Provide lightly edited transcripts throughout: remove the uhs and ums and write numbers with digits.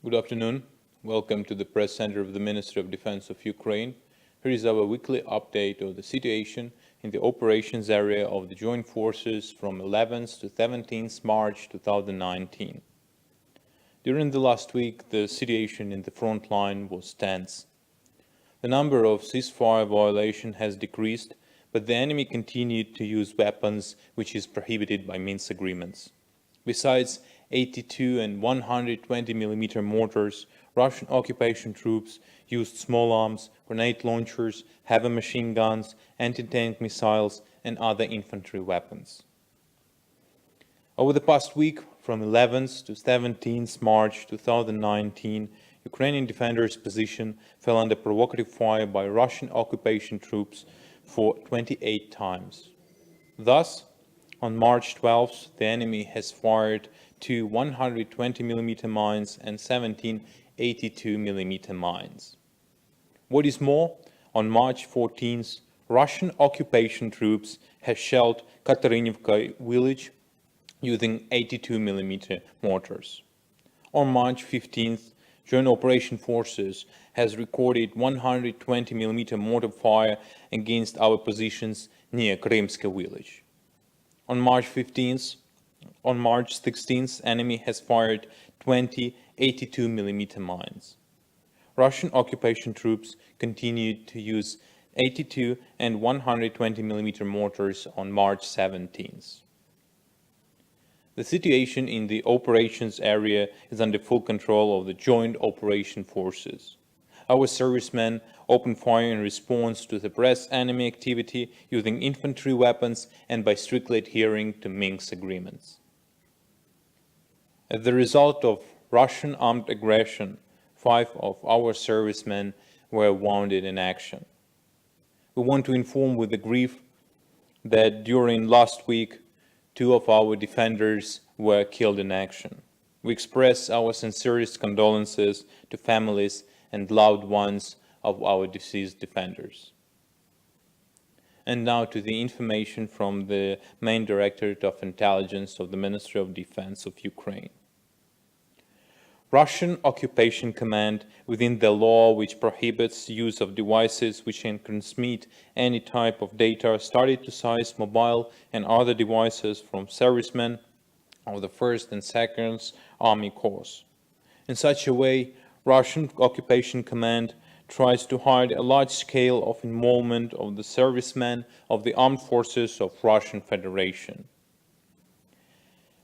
Good afternoon. Welcome to the press center of the Ministry of Defense of Ukraine. Here is our weekly update of the situation in the operations area of the joint forces from 11th to 17th March 2019. During the last week, the situation in the front line was tense. The number of ceasefire violations has decreased, but the enemy continued to use weapons which is prohibited by Minsk agreements. Besides 82 and 120 mm mortars, Russian occupation troops used small arms, grenade launchers, heavy machine guns, anti-tank missiles, and other infantry weapons. Over the past week, from 11th to 17th March 2019, Ukrainian defenders' position fell under provocative fire by Russian occupation troops for 28 times. Thus, on March 12th, the enemy has fired 2 120 mm mines and 17 82 mm mines. What is more, on March 14th, Russian occupation troops have shelled Katerynivka village using 82 mm mortars. On March 15th, Joint Operation Forces has recorded 120 mm mortar fire against our positions near Krymska village. On March 16th, enemy has fired 20 82 mm mines. Russian occupation troops continued to use 82 and 120 mm mortars on March 17th. The situation in the operations area is under full control of the Joint Operation Forces. Our servicemen opened fire in response to suppressed enemy activity using infantry weapons and by strictly adhering to Minsk agreements. As the result of Russian armed aggression, 5 of our servicemen were wounded in action. We want to inform with grief that during last week, 2 of our defenders were killed in action. We express our sincerest condolences to families and loved ones of our deceased defenders. And now to the information from the Main Directorate of Intelligence of the Ministry of Defense of Ukraine. Russian Occupation Command, within the law which prohibits use of devices which can transmit any type of data, started to seize mobile and other devices from servicemen of the 1st and 2nd Army Corps. In such a way, Russian Occupation Command tries to hide a large scale of involvement of the servicemen of the armed forces of Russian Federation.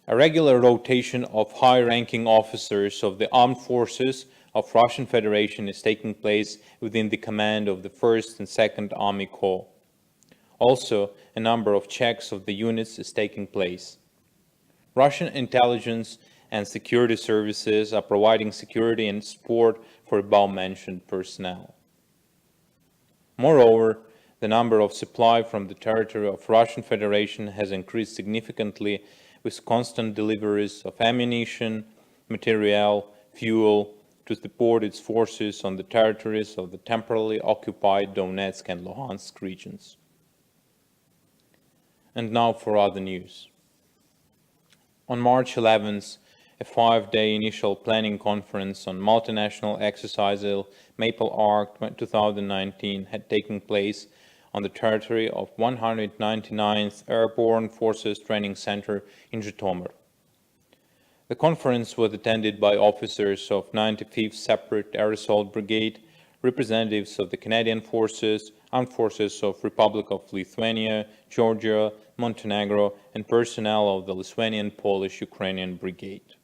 A regular rotation of high-ranking officers of the armed forces of Russian Federation is taking place within the command of the 1st and 2nd Army Corps. Also, a number of checks of the units is taking place. Russian intelligence and security services are providing security and support for above-mentioned personnel. Moreover, the number of supply from the territory of Russian Federation has increased significantly with constant deliveries of ammunition, material, fuel to support its forces on the territories of the temporarily occupied Donetsk and Luhansk regions. And now for other news. On March 11th, a 5-day initial planning conference on multinational exercises Maple Arc 2019 had taken place on the territory of 199th Airborne Forces Training Center in Zhytomyr. The conference was attended by officers of 95th Separate Air Assault Brigade, representatives of the Canadian Forces, Armed Forces of Republic of Lithuania, Georgia, Montenegro, and personnel of the Lithuanian Polish-Ukrainian Brigade.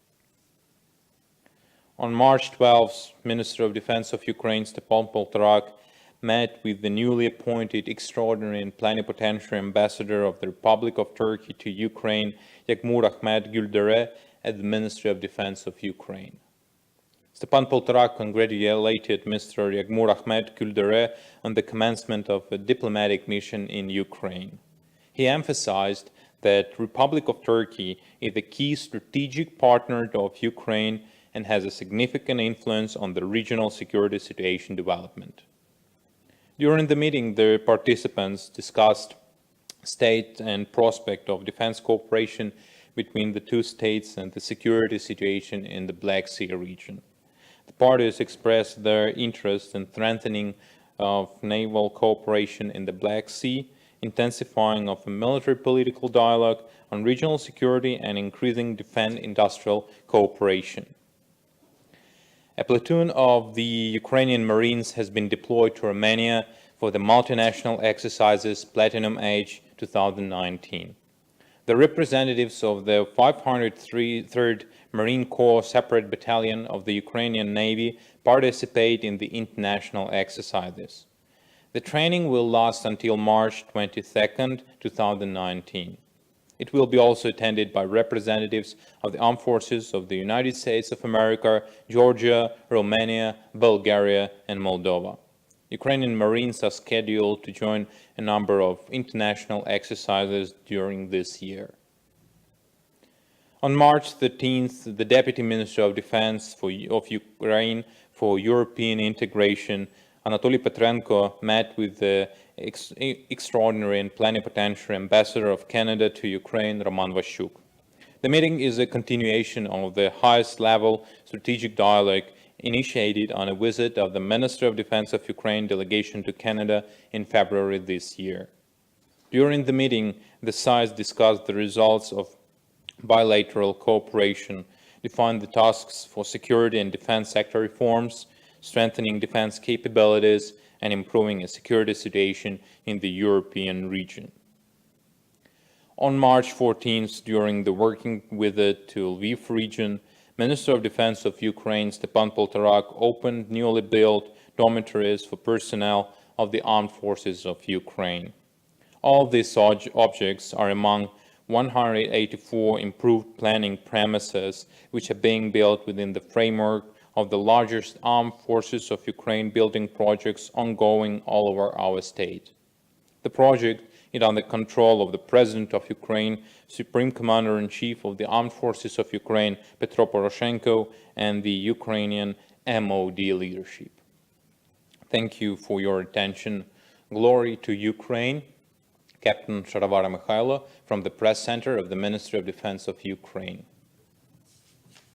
On March 12th, Minister of Defense of Ukraine Stepan Poltorak met with the newly appointed extraordinary and plenipotentiary ambassador of the Republic of Turkey to Ukraine, Yagmur Ahmet Güldere, at the Ministry of Defense of Ukraine. Stepan Poltorak congratulated Mr. Yagmur Ahmet Güldere on the commencement of a diplomatic mission in Ukraine. He emphasized that Republic of Turkey is a key strategic partner of Ukraine and has a significant influence on the regional security situation development. During the meeting, the participants discussed state and prospect of defense cooperation between the two states and the security situation in the Black Sea region. The parties expressed their interest in strengthening of naval cooperation in the Black Sea, intensifying of a military-political dialogue on regional security, and increasing defense-industrial cooperation. A platoon of the Ukrainian Marines has been deployed to Romania for the multinational exercises Platinum Age 2019. The representatives of the 503rd Marine Corps Separate Battalion of the Ukrainian Navy participate in the international exercises. The training will last until March 22, 2019. It will be also attended by representatives of the armed forces of the United States of America, Georgia, Romania, Bulgaria, and Moldova. Ukrainian Marines are scheduled to join a number of international exercises during this year. On March 13th, the Deputy Minister of Defense of Ukraine for European integration, Anatoly Petrenko, met with the extraordinary and plenipotentiary ambassador of Canada to Ukraine, Roman Vasyuk. The meeting is a continuation of the highest level strategic dialogue initiated on a visit of the Minister of Defense of Ukraine delegation to Canada in February this year. During the meeting, the sides discussed the results of bilateral cooperation, defined the tasks for security and defense sector reforms, strengthening defense capabilities, and improving a security situation in the European region. On March 14th, during the working visit to Lviv region, Minister of Defense of Ukraine Stepan Poltorak opened newly built dormitories for personnel of the armed forces of Ukraine. All these objects are among 184 improved planning premises which are being built within the framework of the largest armed forces of Ukraine building projects ongoing all over our state. The project is under control of the President of Ukraine, Supreme Commander-in-Chief of the Armed Forces of Ukraine, Petro Poroshenko, and the Ukrainian MOD leadership. Thank you for your attention. Glory to Ukraine. Captain Sharavara Mikhailo from the Press Center of the Ministry of Defense of Ukraine.